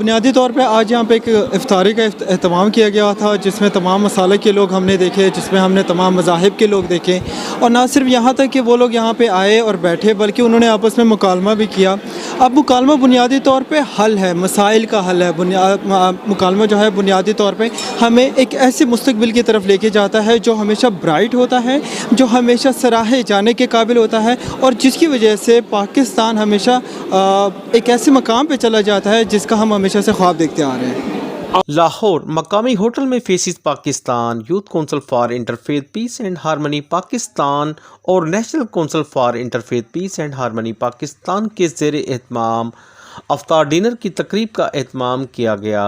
بنیادی طور پہ آج یہاں پہ ایک افطاری کا اہتمام کیا گیا تھا، جس میں تمام مسالک کے لوگ ہم نے دیکھے، جس میں ہم نے تمام مذاہب کے لوگ دیکھے، اور نہ صرف یہاں تک کہ وہ لوگ یہاں پہ آئے اور بیٹھے، بلکہ انہوں نے آپس میں مکالمہ بھی کیا۔ اب مکالمہ بنیادی طور پہ حل ہے، مسائل کا حل ہے۔ مکالمہ جو ہے بنیادی طور پہ ہمیں ایک ایسے مستقبل کی طرف لے کے جاتا ہے جو ہمیشہ برائٹ ہوتا ہے، جو ہمیشہ سراہے جانے کے قابل ہوتا ہے، اور جس کی وجہ سے پاکستان ہمیشہ ایک ایسے مقام پہ چلا جاتا ہے جس کا ہم ہمیشہ سے خواب دیکھتے آ رہے ہیں۔ لاہور مقامی ہوٹل میں faces Pakistan, youth council for interfaith peace and harmony Pakistan اور national council for interfaith peace and harmony Pakistan کے زیر اہتمام افطار ڈنر کی تقریب کا اہتمام کیا گیا،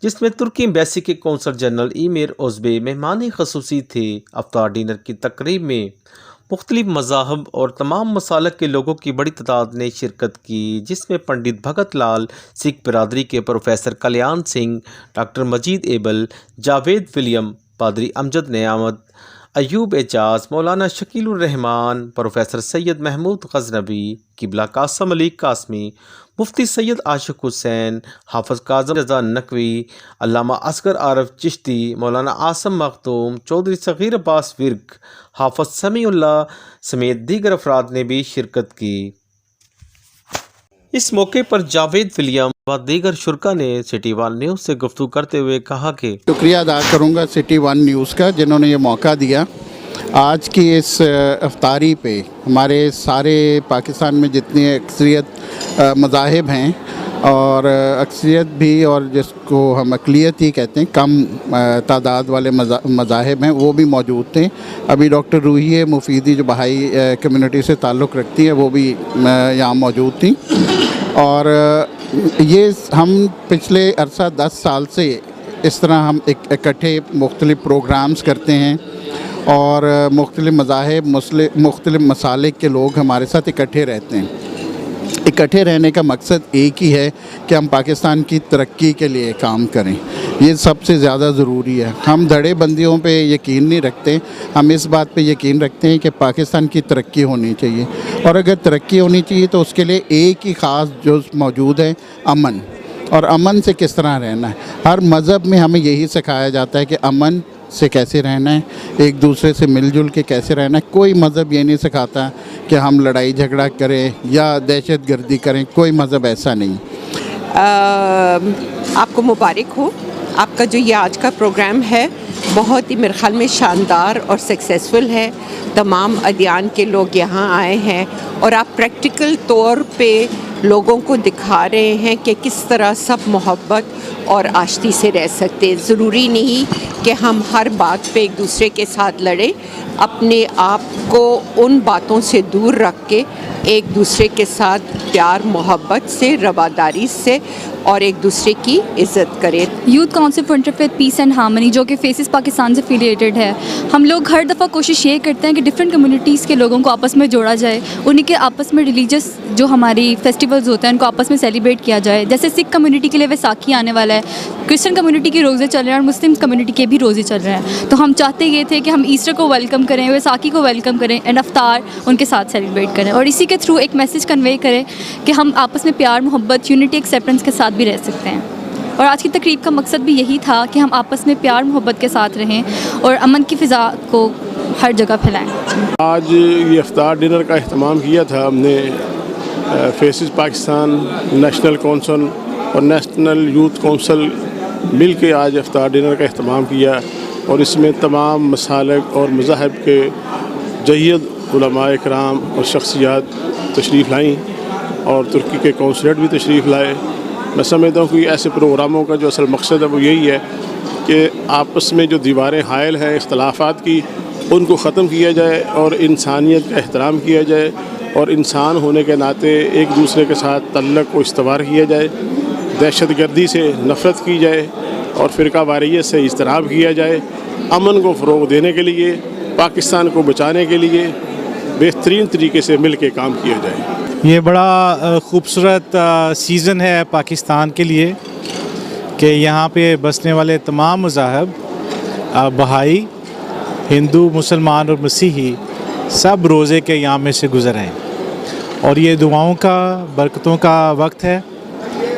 جس میں ترکی ایمبیسی کے کونسل جنرل ایمیر اوزبے مہمان خصوصی تھے۔ افطار ڈنر کی تقریب میں مختلف مذاہب اور تمام مسالک کے لوگوں کی بڑی تعداد نے شرکت کی، جس میں پنڈت بھگت لال، سکھ برادری کے پروفیسر کلیان سنگھ، ڈاکٹر مجید ایبل، جاوید ولیم، پادری امجد نعمت، ایوب اعجاز، مولانا شکیل الرحمان، پروفیسر سید محمود غزنوی، قبلہ قاسم علی قاسمی، مفتی سید عاشق حسین، حافظ کاظم رضا نقوی، علامہ اصغر عارف چشتی، مولانا عاصم مختوم، چودھری صغیر عباس ورک، حافظ سمیع اللہ سمیت دیگر افراد نے بھی شرکت کی۔ اس موقع پر جاوید ولیم و دیگر شرکا نے سٹی ون نیوز سے گفتگو کرتے ہوئے کہا کہ شکریہ ادا کروں گا سٹی ون نیوز کا، جنہوں نے یہ موقع دیا۔ آج کی اس افطاری پہ ہمارے سارے پاکستان میں جتنی اکثریت مذاہب ہیں، اور اکثریت بھی اور جس کو ہم اقلیت ہی کہتے ہیں، کم تعداد والے مذاہب ہیں، وہ بھی موجود تھے۔ ابھی ڈاکٹر روحیہ مفیدی جو بہائی کمیونٹی سے تعلق رکھتی ہے، وہ بھی یہاں موجود تھیں۔ اور یہ ہم پچھلے عرصہ 10 سال سے اس طرح ہم اکٹھے مختلف پروگرامز کرتے ہیں، اور مختلف مذاہب، مختلف مسالک کے لوگ ہمارے ساتھ اکٹھے رہتے ہیں۔ اکٹھے رہنے کا مقصد ایک ہی ہے کہ ہم پاکستان کی ترقی کے لیے کام کریں، یہ سب سے زیادہ ضروری ہے۔ ہم دھڑے بندیوں پہ یقین نہیں رکھتے، ہم اس بات پہ یقین رکھتے ہیں کہ پاکستان کی ترقی ہونی چاہیے، اور اگر ترقی ہونی چاہیے تو اس کے لیے ایک ہی خاص جز موجود ہے، امن۔ اور امن سے کس طرح رہنا ہے، ہر مذہب میں ہمیں یہی سکھایا جاتا ہے کہ امن سے کیسے رہنا ہے، ایک دوسرے سے مل جل کے کیسے رہنا ہے۔ کوئی مذہب یہ نہیں سکھاتا کہ ہم لڑائی جھگڑا کریں یا دہشت گردی کریں، کوئی مذہب ایسا نہیں۔ آپ کو مبارک ہو، آپ کا جو یہ آج کا پروگرام ہے بہت ہی میرے خیال میں شاندار اور سکسیسفل ہے۔ تمام ادیان کے لوگ یہاں آئے ہیں، اور آپ پریکٹیکل طور پہ لوگوں کو دکھا رہے ہیں کہ کس طرح سب محبت اور آشتی سے رہ سکتے۔ ضروری نہیں کہ ہم ہر بات پہ ایک دوسرے کے ساتھ لڑیں، اپنے آپ کو ان باتوں سے دور رکھ کے ایک دوسرے کے ساتھ پیار محبت سے، رواداری سے اور ایک دوسرے کی عزت کریں۔ Youth council for interfaith peace and harmony جو کہ فیسز پاکستان سے افیلیٹڈ ہے، ہم لوگ ہر دفعہ کوشش یہ کرتے ہیں کہ ڈفرینٹ کمیونٹیز کے لوگوں کو آپس میں جوڑا جائے، انہیں کے آپس میں ریلیجس جو ہماری فیسٹیولز ہوتے ہیں ان کو آپس میں سیلیبریٹ کیا جائے۔ جیسے سکھ کمیونٹی کے لیے ویساکھی آنے والا ہے، کرسچن کمیونٹی کے روزے چل رہے ہیں اور مسلم کمیونٹی کے بھی روزے چل رہے ہیں، تو ہم چاہتے یہ تھے کہ ہم ایسٹر کو ویلکم کریں، ویساکھی کو ویلکم کریں، اینڈ افطار ان کے ساتھ سیلیبریٹ کریں، اور اسی کے تھرو ایک میسیج کنوے کریں کہ ہم آپس میں پیار محبت، یونٹی، ایکسیپٹنس کے ساتھ بھی رہ سکتے ہیں۔ اور آج کی تقریب کا مقصد بھی یہی تھا کہ ہم آپس میں پیار محبت کے ساتھ رہیں اور امن کی فضا کو ہر جگہ پھیلائیں۔ آج یہ افطار ڈنر کا اہتمام کیا تھا ہم نے، فیسز پاکستان، نیشنل کونسل اور نیشنل یوتھ کونسل مل کے آج افطار ڈنر کا اہتمام کیا، اور اس میں تمام مسالک اور مذاہب کے جید علماء اکرام اور شخصیات تشریف لائیں، اور ترکی کے کونسلیٹ بھی تشریف لائے۔ میں سمجھتا ہوں کہ ایسے پروگراموں کا جو اصل مقصد ہے وہ یہی ہے کہ آپس میں جو دیواریں حائل ہیں اختلافات کی، ان کو ختم کیا جائے اور انسانیت کا احترام کیا جائے، اور انسان ہونے کے ناطے ایک دوسرے کے ساتھ تعلق کو استوار کیا جائے، دہشت گردی سے نفرت کی جائے اور فرقہ واریت سے اجتناب کیا جائے، امن کو فروغ دینے کے لیے، پاکستان کو بچانے کے لیے بہترین طریقے سے مل کے کام کیا جائے۔ یہ بڑا خوبصورت سیزن ہے پاکستان کے لیے کہ یہاں پہ بسنے والے تمام مذاہب، بہائی، ہندو، مسلمان اور مسیحی، سب روزے کے ایام میں سے گزر ہیں، اور یہ دعاؤں کا، برکتوں کا وقت ہے۔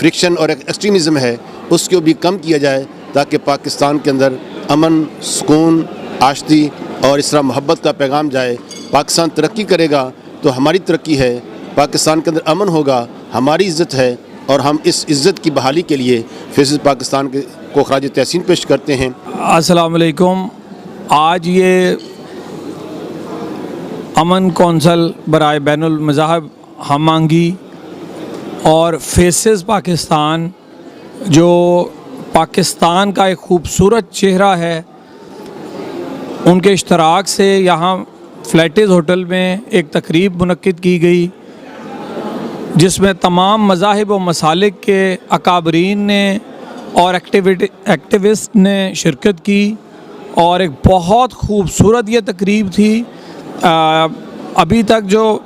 فرکشن اور ایکسٹریمزم ہے اس کو بھی کم کیا جائے تاکہ پاکستان کے اندر امن، سکون، آشتی اور اس طرح محبت کا پیغام جائے. پاکستان ترقی کرے گا تو ہماری ترقی ہے، پاکستان کے اندر امن ہوگا ہماری عزت ہے، اور ہم اس عزت کی بحالی کے لیے فیسز پاکستان کو خراج تحسین پیش کرتے ہیں. السلام علیکم. آج یہ امن کونسل برائے بین المذاہب ہم آہنگی اور فیسز پاکستان جو پاکستان کا ایک خوبصورت چہرہ ہے، ان کے اشتراک سے یہاں فلیٹز ہوٹل میں ایک تقریب منعقد کی گئی جس میں تمام مذاہب و مسالک کے اکابرین نے اور ایکٹیوسٹ نے شرکت کی، اور ایک بہت خوبصورت یہ تقریب تھی. ابھی تک جو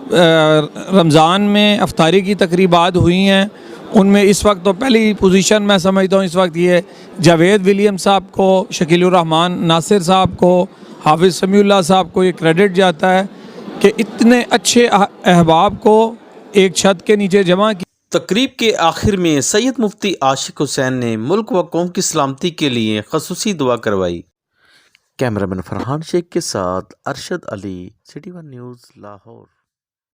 رمضان میں افطاری کی تقریبات ہوئی ہیں ان میں اس وقت تو پہلی پوزیشن میں سمجھتا ہوں اس وقت یہ جاوید ولیم صاحب کو، شکیل الرحمان ناصر صاحب کو، حافظ سمیع اللہ صاحب کو یہ کریڈٹ جاتا ہے کہ اتنے اچھے احباب کو ایک چھت کے نیچے جمع کی. تقریب کے آخر میں سید مفتی عاشق حسین نے ملک و قوم کی سلامتی کے لیے خصوصی دعا کروائی. کیمرہ مین فرحان شیخ کے ساتھ ارشد علی، سٹی ون نیوز، لاہور.